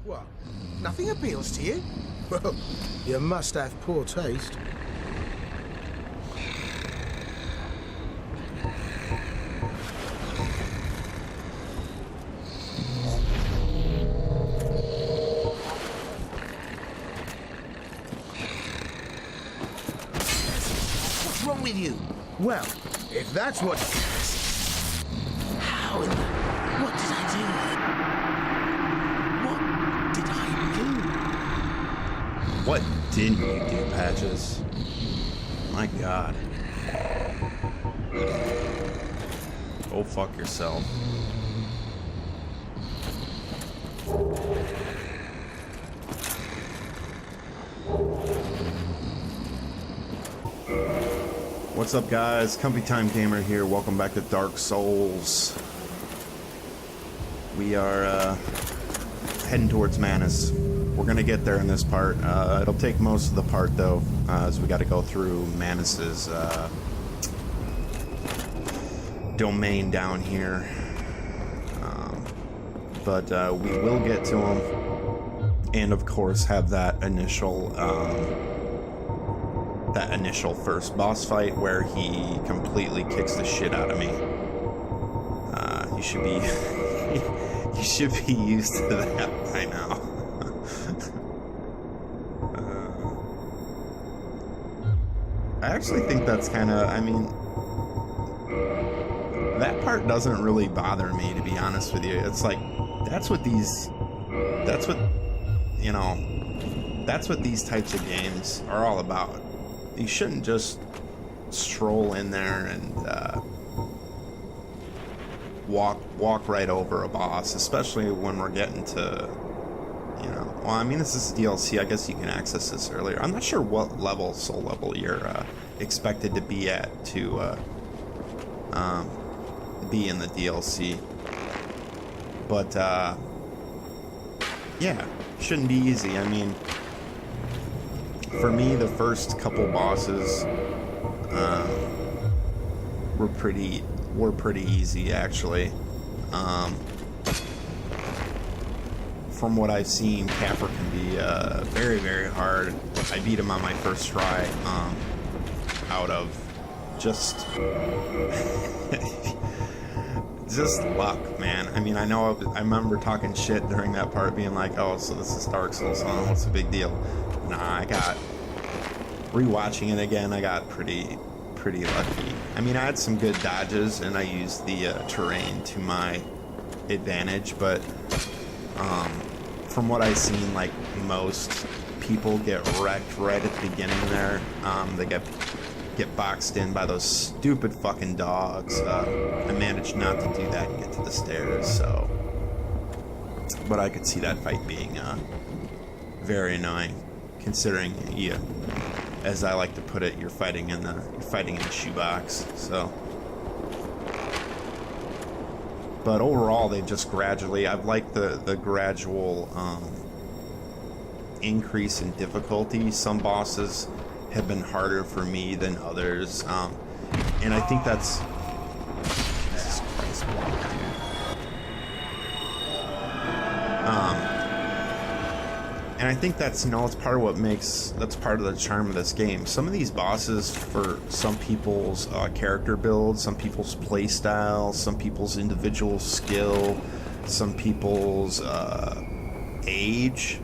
What? Nothing appeals to you? Well, you must have poor taste. What's wrong with you? Well, if that's what... How in the... What did I do? What didn't you do, Patches? My God. Go fuck yourself. What's up, guys? Comfy Time Gamer here. Welcome back to Dark Souls. We are heading towards Manus. We're gonna get there in this part. It'll take most of the part though, as we got to go through Manus's domain down here. But we will get to him, and of course have that initial first boss fight where he completely kicks the shit out of me. You should be you should be used to that by now. I actually think that's kind of, I mean, that part doesn't really bother me, to be honest with you. It's like, that's what these types of games are all about. You shouldn't just stroll in there and walk right over a boss, especially when we're getting to, well, I mean, this is DLC. I guess you can access this earlier. I'm not sure what level, soul level, you're expected to be at to be in the DLC. But, yeah, shouldn't be easy. I mean, for me, the first couple bosses were pretty easy, actually. From what I've seen, Capper can be very, very hard. I beat him on my first try, out of just just luck, man. I mean, I remember talking shit during that part, being like, "Oh, so this is Dark Souls, huh? What's the big deal?" Nah, I got rewatching it again. I got pretty lucky. I mean, I had some good dodges, and I used the terrain to my advantage, but from what I've seen, like, most people get wrecked right at the beginning there. They get boxed in by those stupid fucking dogs. I managed not to do that and get to the stairs, so. But I could see that fight being very annoying, considering you, as I like to put it, you're fighting in the shoebox. So. But overall, they just gradually, I've liked the gradual increase in difficulty. Some bosses have been harder for me than others. And I think that's... Jesus Christ, dude. And I think that's, it's part of what that's part of the charm of this game. Some of these bosses, for some people's character build, some people's play style, some people's individual skill, some people's age,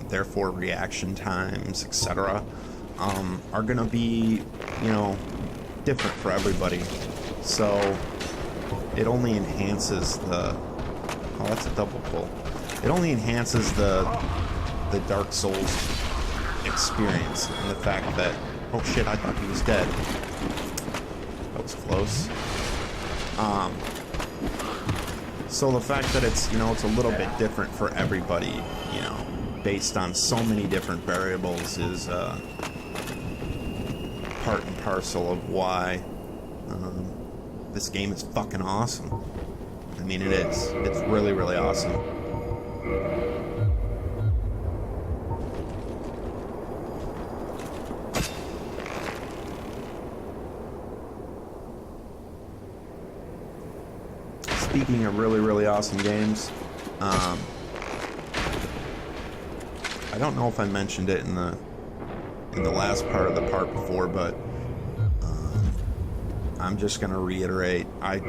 therefore reaction times, etc., are gonna be, different for everybody. So it only enhances the... Oh, that's a double pull. It only enhances the Dark Souls experience, and the fact that, oh shit, I thought he was dead. That was close. So the fact that it's, it's a little bit different for everybody, based on so many different variables, is part and parcel of why this game is fucking awesome. I mean, it is. It's really, really awesome. Speaking of really, really awesome games, I don't know if I mentioned it in the last part of the part before, but I'm just gonna reiterate. I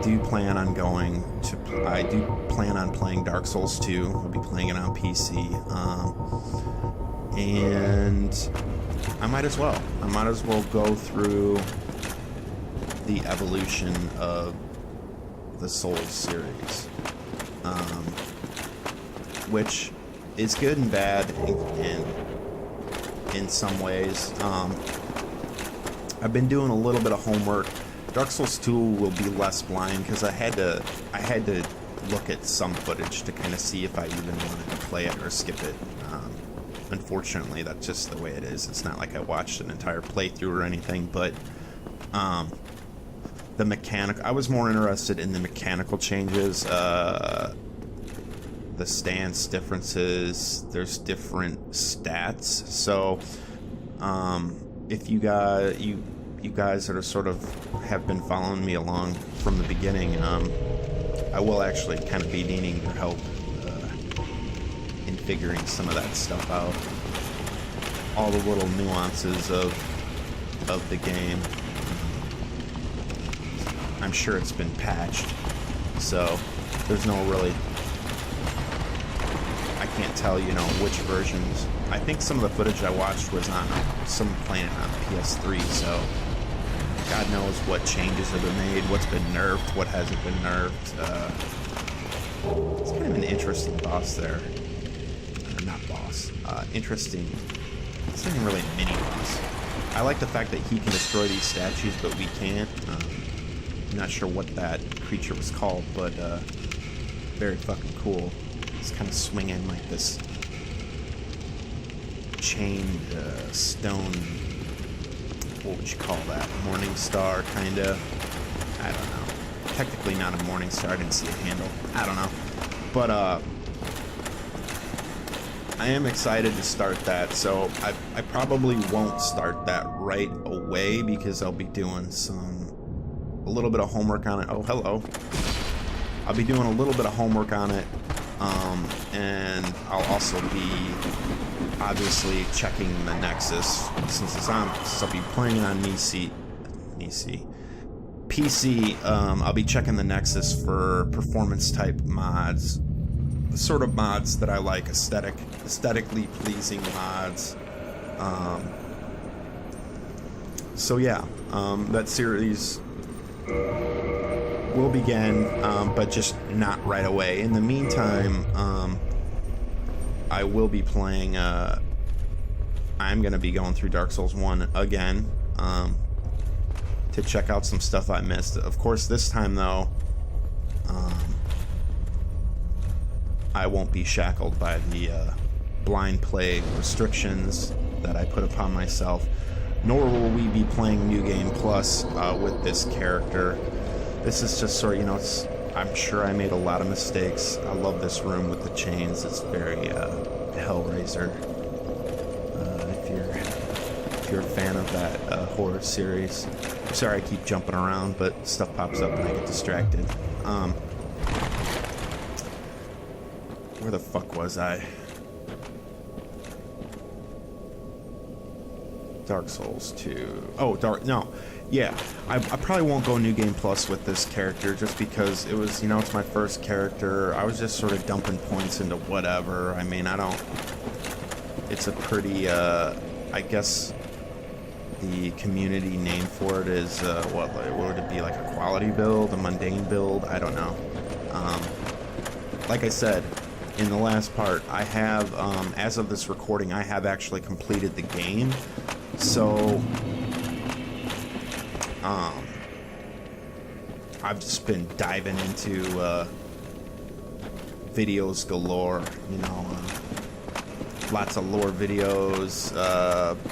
do plan on playing Dark Souls 2. I'll be playing it on PC, and I might as well go through the evolution of the Souls series, which is good and bad in some ways. I've been doing a little bit of homework. Dark Souls 2 will be less blind because I had to look at some footage to kind of see if I even wanted to play it or skip it. Unfortunately, that's just the way it is. It's not like I watched an entire playthrough or anything, but the mechanic. I was more interested in the mechanical changes, the stance differences. There's different stats, so if you guys that are sort of have been following me along from the beginning, I will actually kind of be needing your help in figuring some of that stuff out. All the little nuances of the game. I'm sure it's been patched, so there's no really. I can't tell, which versions. I think some of the footage I watched was on some playing it on PS3, so God knows what changes have been made, what's been nerfed, what hasn't been nerfed. It's kind of an interesting boss there. Or not boss. Interesting. It's not even really a mini boss. I like the fact that he can destroy these statues, but we can't. I'm not sure what that creature was called, but very fucking cool. It's kind of swinging like this chained stone. What would you call that? Morning star, kind of. I don't know. Technically not a morning star. I didn't see a handle. I don't know. But I am excited to start that. So I probably won't start that right away because I'll be doing a little bit of homework on it. Oh, hello. I'll be doing a little bit of homework on it. And I'll also be obviously checking the Nexus since I'll be playing it on PC. I'll be checking the Nexus for performance type mods, the sort of mods that I like, aesthetically pleasing mods. So yeah, that series will begin, but just not right away. In the meantime, I will be playing, I'm going to be going through Dark Souls 1 again, to check out some stuff I missed. Of course, this time, though, I won't be shackled by the Blindplay restrictions that I put upon myself, nor will we be playing New Game Plus with this character. This is just sort of, I'm sure I made a lot of mistakes. I love this room with the chains. It's very Hellraiser. If you're a fan of that horror series. I'm sorry I keep jumping around, but stuff pops up and I get distracted. Where the fuck was I? Dark Souls 2. Oh, yeah, I probably won't go New Game Plus with this character just because it was, it's my first character. I was just sort of dumping points into whatever. I mean, it's a pretty, I guess the community name for it is, what would it be, like a quality build, a mundane build? I don't know. Like I said, in the last part, I have, as of this recording, I have actually completed the game. So, I've just been diving into videos galore, lots of lore videos,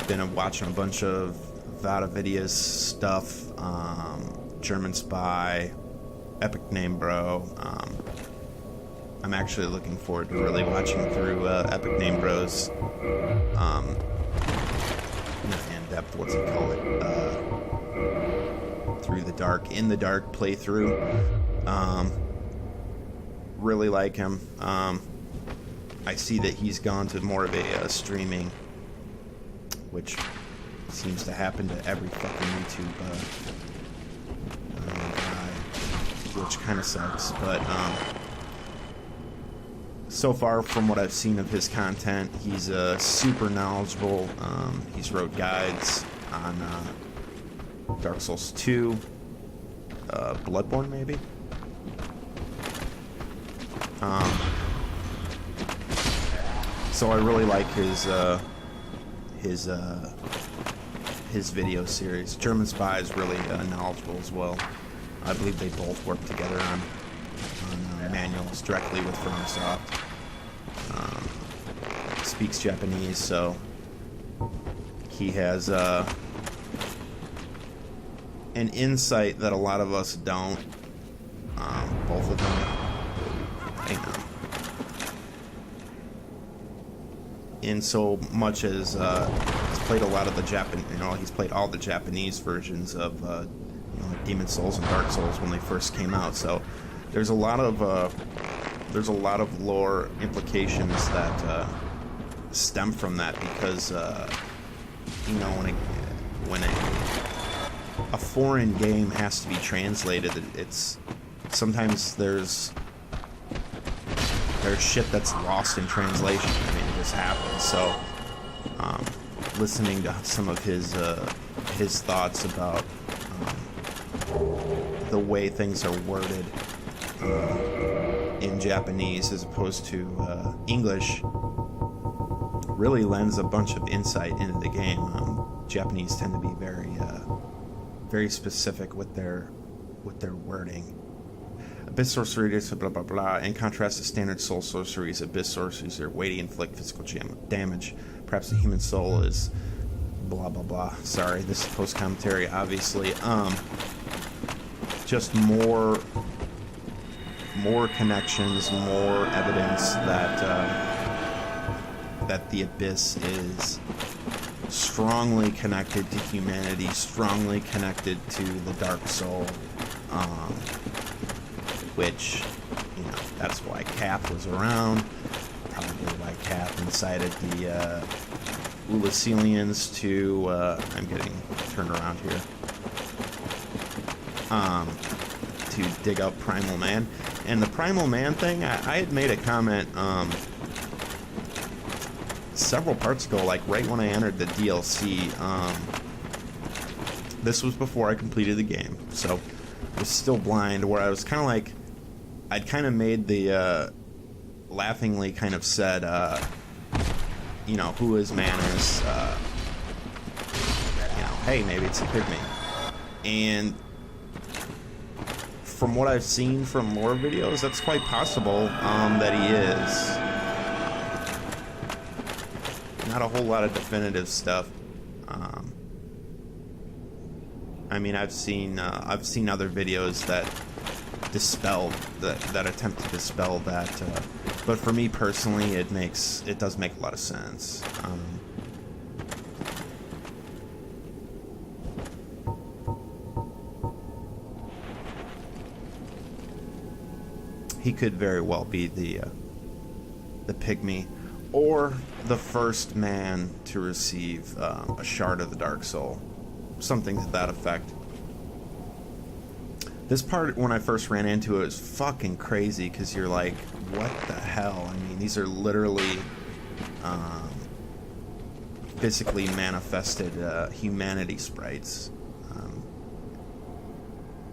been watching a bunch of Vadavidia's stuff, German Spy, Epic Name Bro. I'm actually looking forward to really watching through Epic Name Bro's not in-depth, what's it called? In the dark playthrough. Really like him. I see that he's gone to more of a streaming, which seems to happen to every fucking YouTube guy, which kind of sucks. But so far, from what I've seen of his content, he's super knowledgeable. He's wrote guides on Dark Souls 2, Bloodborne maybe. So I really like his video series. German Spy is really knowledgeable as well. I believe they both work together on manuals directly with FromSoft. Speaks Japanese, so he has an insight that a lot of us don't. Both of them, I know. In so much as he's played a lot of the he's played all the Japanese versions of Demon Souls and Dark Souls when they first came out. So there's a lot of lore implications that stem from that, because when a foreign game has to be translated, it's sometimes there's shit that's lost in translation. I mean, it just happens. So listening to some of his thoughts about the way things are worded in Japanese as opposed to English really lends a bunch of insight into the game. Japanese tend to be very specific with their wording. Abyss sorceries, blah blah blah. In contrast to standard soul sorceries, Abyss sorceries are weighty, inflict physical damage. Perhaps the human soul is blah blah blah. Sorry, this is post commentary, obviously. Just more connections, more evidence that the Abyss is strongly connected to humanity, strongly connected to the Dark Soul, which, that's why Cap was around, probably why Cap incited the Ulysselians to, I'm getting turned around here, to dig up Primal Man. And the Primal Man thing, I had made a comment several parts ago, like right when I entered the DLC. This was before I completed the game, so I was still blind, where I was kind of like, I'd kind of made the laughingly kind of said, who is Manus? Hey, maybe it's a pygmy. And from what I've seen from lore videos, that's quite possible that he is. Not a whole lot of definitive stuff. I mean, I've seen other videos that dispel that attempt to dispel that, but for me personally, it does make a lot of sense. He could very well be the pygmy, or the first man to receive a shard of the Dark Soul, something to that effect. This part, when I first ran into it, was fucking crazy, because you're like, what the hell? I mean, these are literally physically manifested humanity sprites.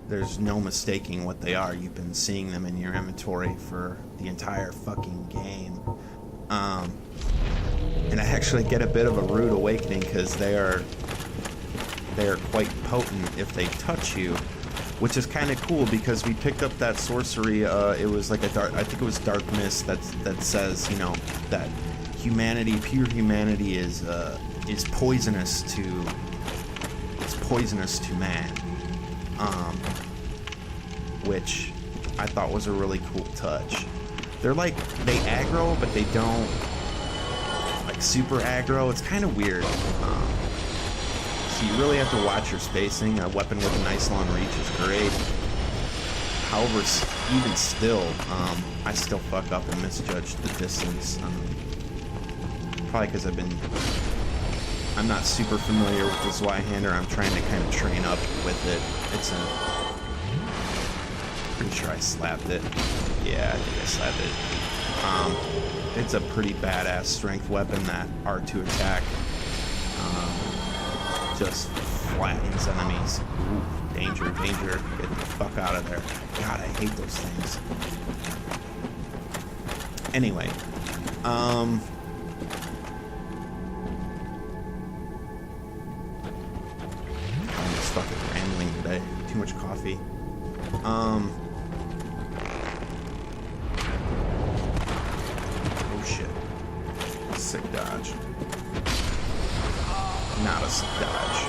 There's no mistaking what they are. You've been seeing them in your inventory for the entire fucking game. And I actually get a bit of a rude awakening, because they are quite potent if they touch you, which is kind of cool, because we picked up that sorcery. It was like I think it was Dark Mist that says, that humanity, pure humanity, is poisonous to man. Which I thought was a really cool touch. They're like, they aggro, but they don't like super aggro. It's kind of weird. So you really have to watch your spacing. A weapon with a nice long reach is great. However, even still, I still fuck up and misjudge the distance. Probably because I'm not super familiar with the Zweihander. I'm trying to kind of train up with it. Pretty sure I slapped it. Yeah, I think I slapped it. It's a pretty badass strength weapon, that R2 attack. Just flattens enemies. Ooh, danger, danger. Get the fuck out of there. God, I hate those things. Anyway, I'm just fucking rambling today. Too much coffee. Oh shit. Sick dodge. Not a sick dodge.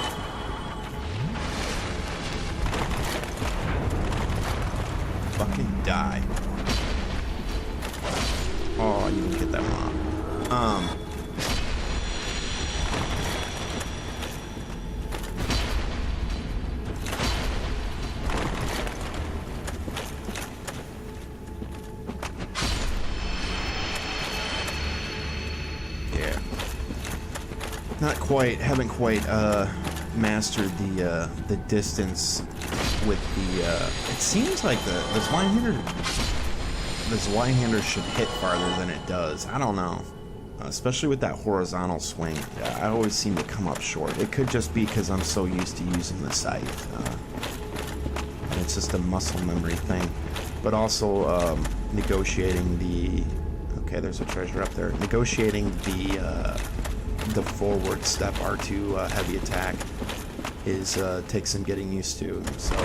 Fucking die. Oh, you didn't get that one off. Yeah. Not quite, haven't quite mastered the distance with the it seems like the Zweihander should hit farther than it does. I don't know. Especially with that horizontal swing. I always seem to come up short. It could just be because I'm so used to using the Scythe. And it's just a muscle memory thing. But also negotiating the... Okay, there's a treasure up there. Negotiating the forward step R2 heavy attack takes some getting used to. So,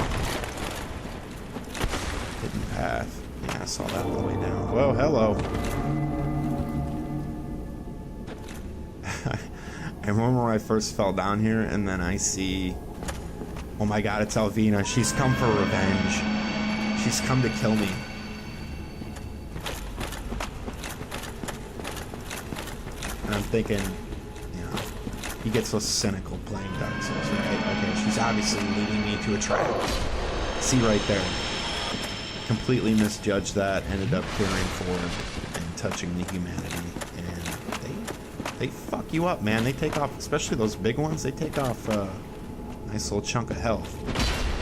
hidden path. Yeah, I saw that on the way down. Whoa, hello. I remember when I first fell down here, and then I see... Oh my god, it's Alvina. She's come for revenge. She's come to kill me. And I'm thinking, you know, you get so cynical playing Dark Souls, right? Okay, she's obviously leading me to a trap. See right there. Completely misjudged that, ended up peering forward and touching the humanity, and they fuck you up, man. They take off, especially those big ones, they take off a nice little chunk of health,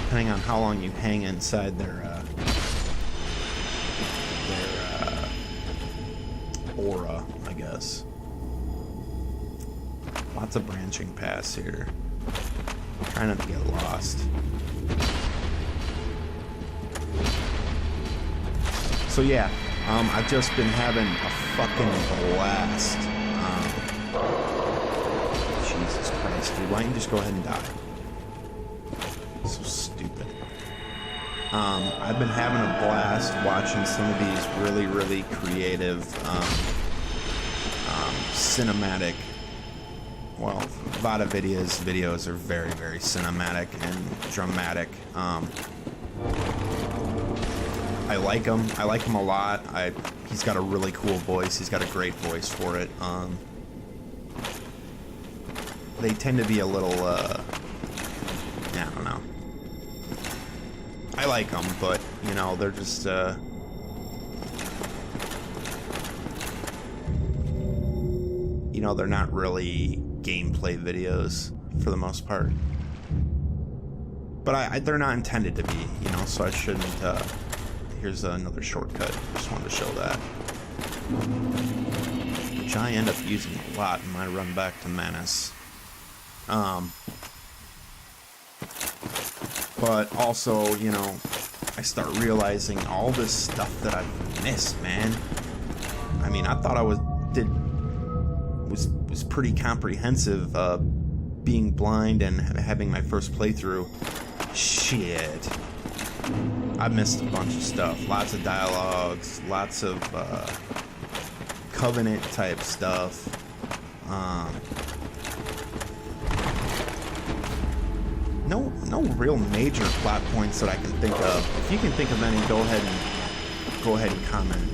depending on how long you hang inside their aura, I guess. Lots of branching paths here. Trying not to get lost. So yeah, I've just been having a fucking blast. Jesus Christ, dude, why don't you just go ahead and die? So stupid. I've been having a blast watching some of these really, really creative, cinematic, well, Vada videos are very, very cinematic and dramatic. I like him. I like him a lot. He's got a really cool voice. He's got a great voice for it. They tend to be a little, yeah, I don't know. I like them, but, you know, they're just, you know, they're not really gameplay videos for the most part. But they're not intended to be, you know, so I shouldn't, here's another shortcut. Just wanted to show that. Which I end up using a lot in my run back to Manus. But also, you know, I start realizing all this stuff that I've missed, man. I mean, I thought I was pretty comprehensive, being blind and having my first playthrough. Shit. I missed a bunch of stuff. Lots of dialogues, lots of Covenant type stuff. No real major plot points that I can think of. If you can think of any, go ahead and comment.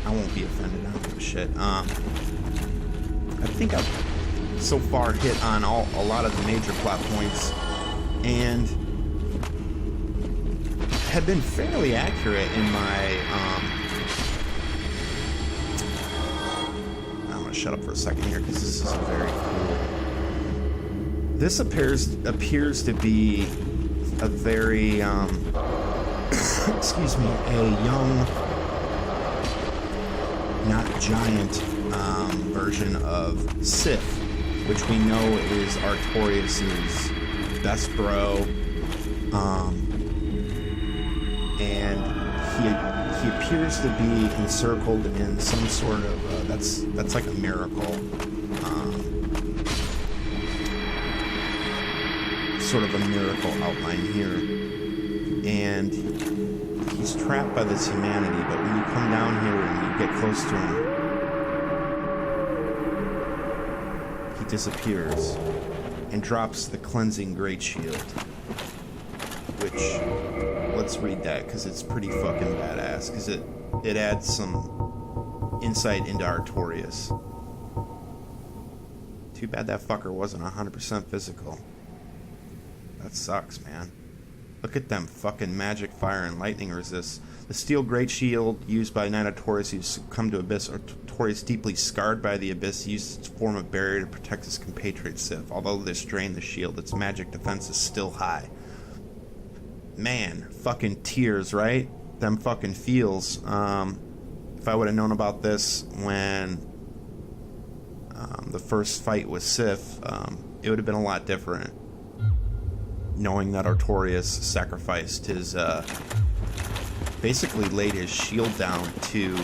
I won't be offended. I don't give a shit. I think I've so far hit on a lot of the major plot points, and had been fairly accurate in my, I'm gonna shut up for a second here because this is very cool. This appears to be a very, excuse me, a young, not giant, version of Scythe, which we know is Artorias' best bro, and he appears to be encircled in some sort of that's like a miracle, sort of a miracle outline here, and he's trapped by this humanity. But when you come down here and you get close to him, he disappears and drops the cleansing great shield, which, let's read that because it's pretty fucking badass, because it adds some insight into Artorias. Too bad that fucker wasn't 100% physical. That sucks, man. Look at them fucking magic, fire, and lightning resists. The steel great shield used by Knight Artorias who succumbed to Abyss. Artorias, deeply scarred by the Abyss, used its form of barrier to protect his compatriot Scythe. Although this drained the shield, its magic defense is still high. Man, fucking tears, right? Them fucking feels. If I would have known about this when the first fight with Scythe, it would have been a lot different. Knowing that Artorias sacrificed his, basically laid his shield down to,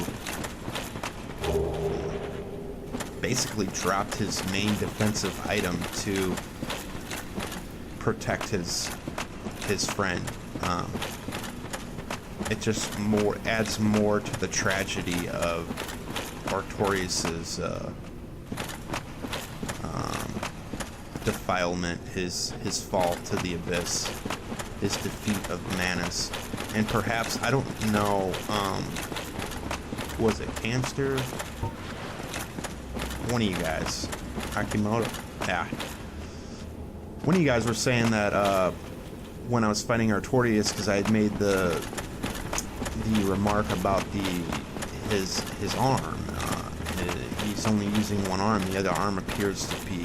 basically dropped his main defensive item to protect his friend. It just adds more to the tragedy of Artorias's defilement, his fall to the Abyss, his defeat of Manus, and perhaps, I don't know, was it Hamster? One of you guys, Akimoto, yeah. One of you guys were saying that when I was fighting Artorias, because I had made the remark about his arm. He's only using one arm. The other arm appears to be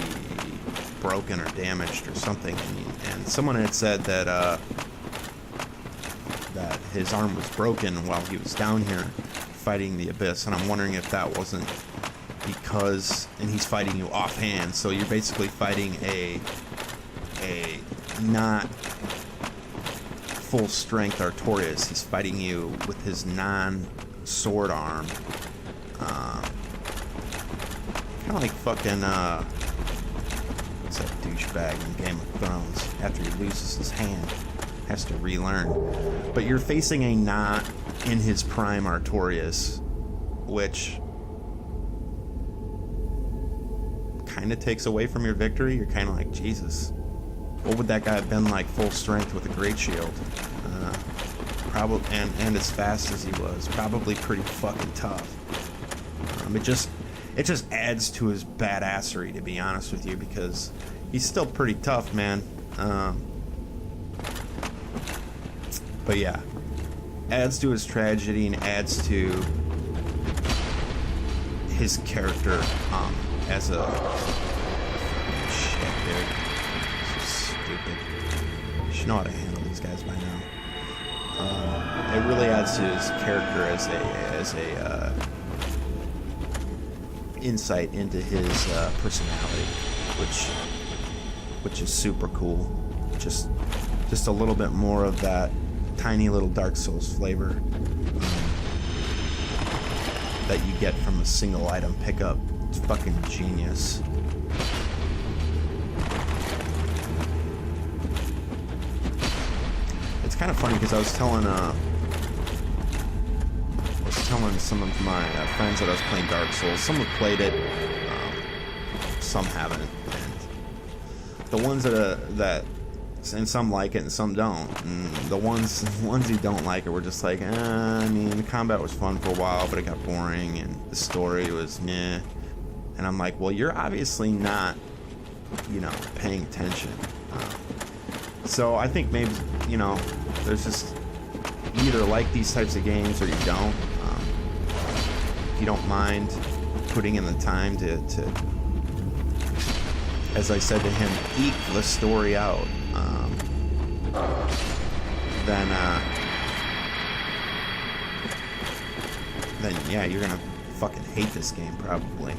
broken or damaged or something. And someone had said that that his arm was broken while he was down here fighting the Abyss. And I'm wondering if that wasn't because, and he's fighting you offhand. So you're basically fighting a not full strength Artorias. He's fighting you with his non-sword arm. Kind of like fucking, what's that douchebag in Game of Thrones? After he loses his hand, has to relearn. But you're facing a not in his prime Artorias, which kind of takes away from your victory. You're kind of like, Jesus, what would that guy have been like full strength with a great shield? Probably, and as fast as he was, probably pretty fucking tough. It just adds to his badassery, to be honest with you, because he's still pretty tough, man. But yeah, adds to his tragedy and adds to his character as a shit, dude. This is stupid. You should know how to handle these guys by now. It really adds to his character as a insight into his personality, which is super cool. Just a little bit more of that tiny little Dark Souls flavor that you get from a single item pickup. It's fucking genius. It's kind of funny because I was telling some of my friends that I was playing Dark Souls. Some have played it, some haven't. And the ones that and some like it and some don't. And the ones who don't like it were just like, I mean, the combat was fun for a while, but it got boring, and the story was meh. And I'm like, well, you're obviously not, paying attention. So I think maybe, there's just you either like these types of games or you don't. If you don't mind putting in the time to as I said to him, eke the story out, then yeah, you're gonna fucking hate this game probably.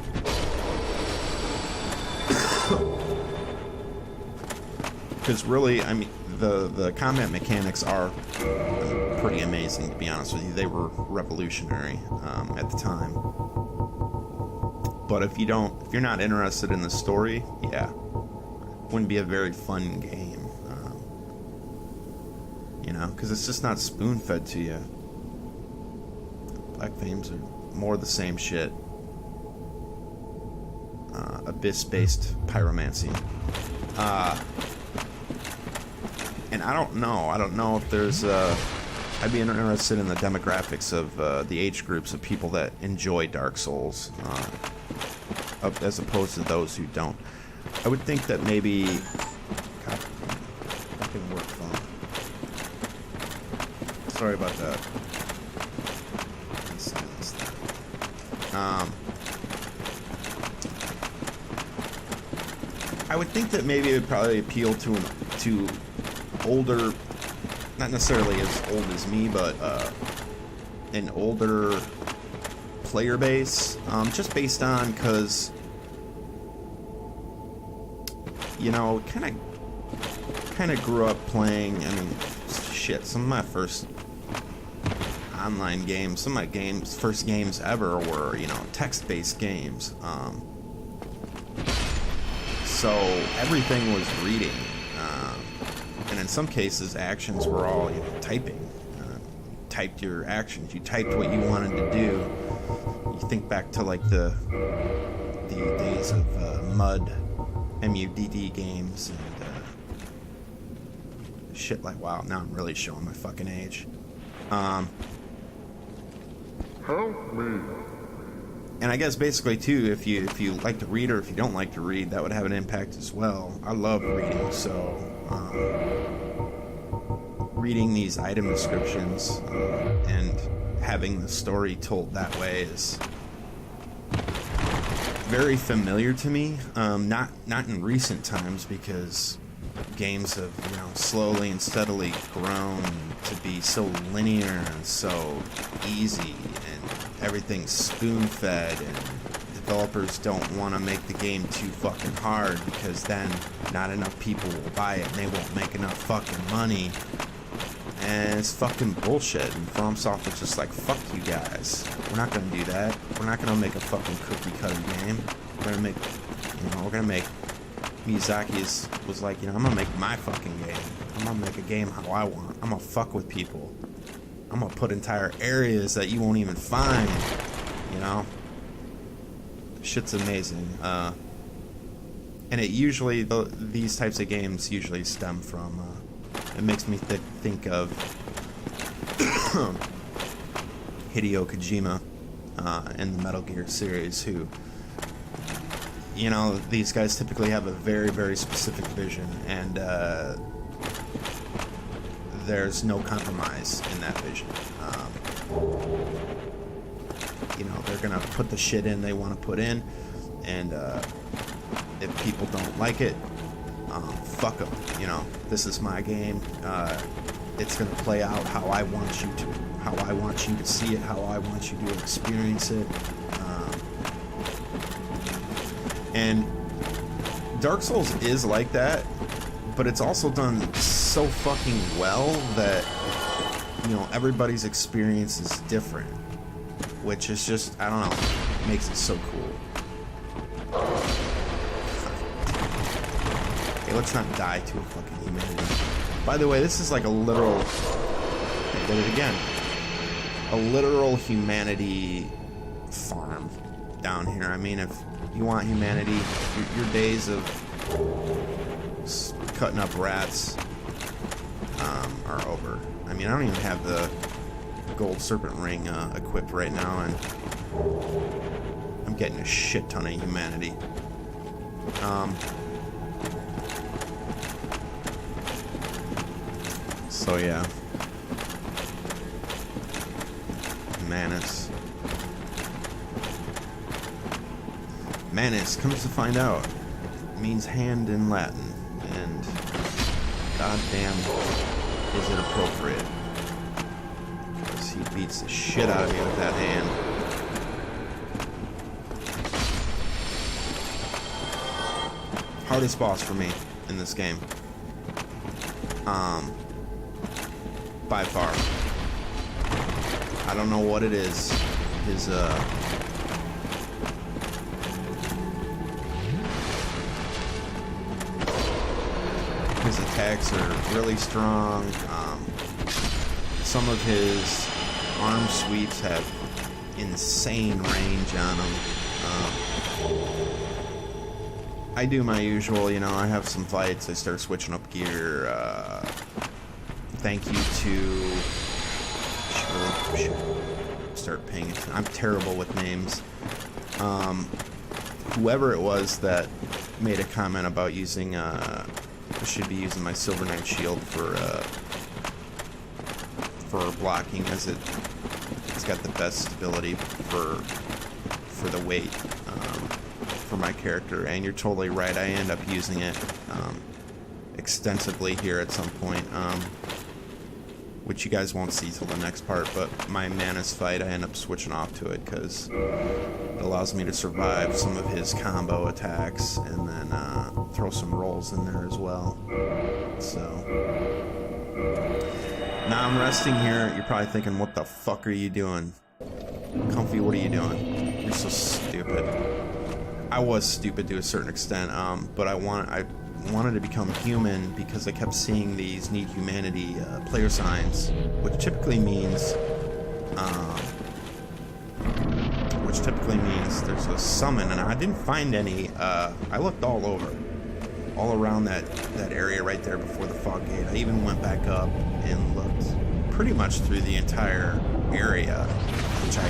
Because really, I mean, the combat mechanics are pretty amazing, to be honest with you. They were revolutionary at the time. But if you're not interested in the story, yeah, wouldn't be a very fun game. You know, because it's just not spoon-fed to you. Black Flames are more the same shit. Abyss-based pyromancy. And I don't know if there's I'd be interested in the demographics of the age groups of people that enjoy Dark Souls, as opposed to those who don't. I would think that maybe... God, fucking work phone. Sorry about that. Let's silence that. I would think that maybe it would probably appeal to older, not necessarily as old as me, but an older player base, just based on, because, you know, kind of grew up playing, I mean, shit, some of my first online games, some of my first games ever were, you know, text-based games, so everything was reading. And in some cases, actions were all, you know, typing. You typed your actions. You typed what you wanted to do. You think back to like the days of MUD, MUDD games, and shit like, wow, now I'm really showing my fucking age. Help me. And I guess basically too, if you like to read or if you don't like to read, that would have an impact as well. I love reading, so reading these item descriptions and having the story told that way is very familiar to me. Not in recent times, because games have, you know, slowly and steadily grown to be so linear and so easy, and everything's spoon-fed, and developers don't want to make the game too fucking hard, because then not enough people will buy it and they won't make enough fucking money. And it's fucking bullshit. And FromSoft is just like, fuck you guys. We're not gonna do that. We're not gonna make a fucking cookie cutter game. We're gonna make, you know, Miyazaki was like, you know, I'm gonna make my fucking game. I'm gonna make a game how I want. I'm gonna fuck with people. I'm gonna put entire areas that you won't even find, you know? Shit's amazing. And it usually, these types of games usually stem from, it makes me think of Hideo Kojima in the Metal Gear series, who, you know, these guys typically have a very, very specific vision, and there's no compromise in that vision. You know, they're gonna put the shit in they want to put in, and if people don't like it, fuck them. You know, this is my game. It's gonna play out how I want you to see it, how I want you to experience it. And Dark Souls is like that, but it's also done so fucking well that, you know, everybody's experience is different, which is just, I don't know, makes it so cool. Okay, let's not die to a fucking humanity. By the way, this is like a literal, I did it again, a literal humanity farm down here. I mean, if you want humanity, your days of cutting up rats are over. I mean, I don't even have the gold serpent ring equipped right now, and I'm getting a shit ton of humanity. So yeah. Manus. Manus, comes to find out, means hand in Latin, and goddamn is it appropriate. Because he beats the shit out of me with that hand. Hardest boss for me in this game. By far. I don't know what it is. His attacks are really strong. Some of his arm sweeps have insane range on them. I do my usual, you know, I have some fights, I start switching up gear. Thank you to... should start paying attention. I'm terrible with names. Whoever it was that made a comment about using, I should be using my Silver Knight shield for blocking, as it's got the best stability for the weight for my character, and you're totally right. I end up using it extensively here at some point, which you guys won't see till the next part, but my Manus fight, I end up switching off to it because it allows me to survive some of his combo attacks and then throw some rolls in there as well. So now I'm resting here. You're probably thinking, what the fuck are you doing? Comfy, what are you doing? You're so stupid. I was stupid to a certain extent, but I wanted to become human because I kept seeing these need humanity player signs, which typically means there's a summon, and I didn't find any. I looked all around that area right there before the fog gate. I even went back up and looked pretty much through the entire area, which I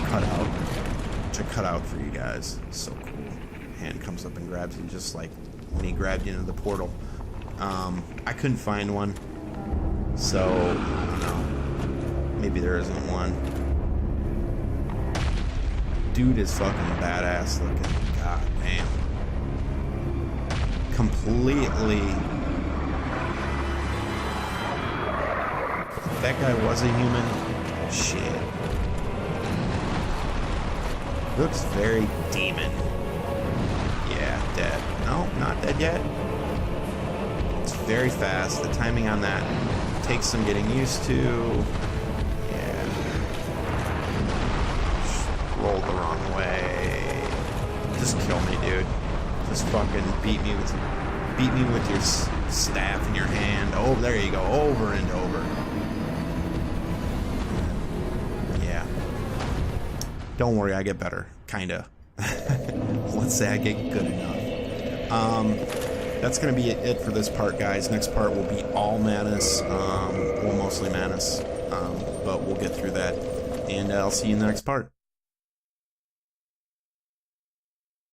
cut out for you guys. So cool. Hand comes up and grabs you, just like when he grabbed you into the portal. I couldn't find one, so I don't know. Maybe there isn't one. Dude is fucking badass looking. God damn. Completely. If that guy was a human, shit. Looks very demon. Yeah, dead. No, not dead yet. It's very fast. The timing on that takes some getting used to. Yeah. Just rolled the wrong way. Just kill me, dude. Just fucking beat me with your staff in your hand. Oh, there you go. Over and over. Yeah. Don't worry, I get better. Kinda. Let's say I get good enough. That's gonna be it for this part, guys. Next part will be all Manus. Well, mostly Manus. But we'll get through that. And I'll see you in the next part.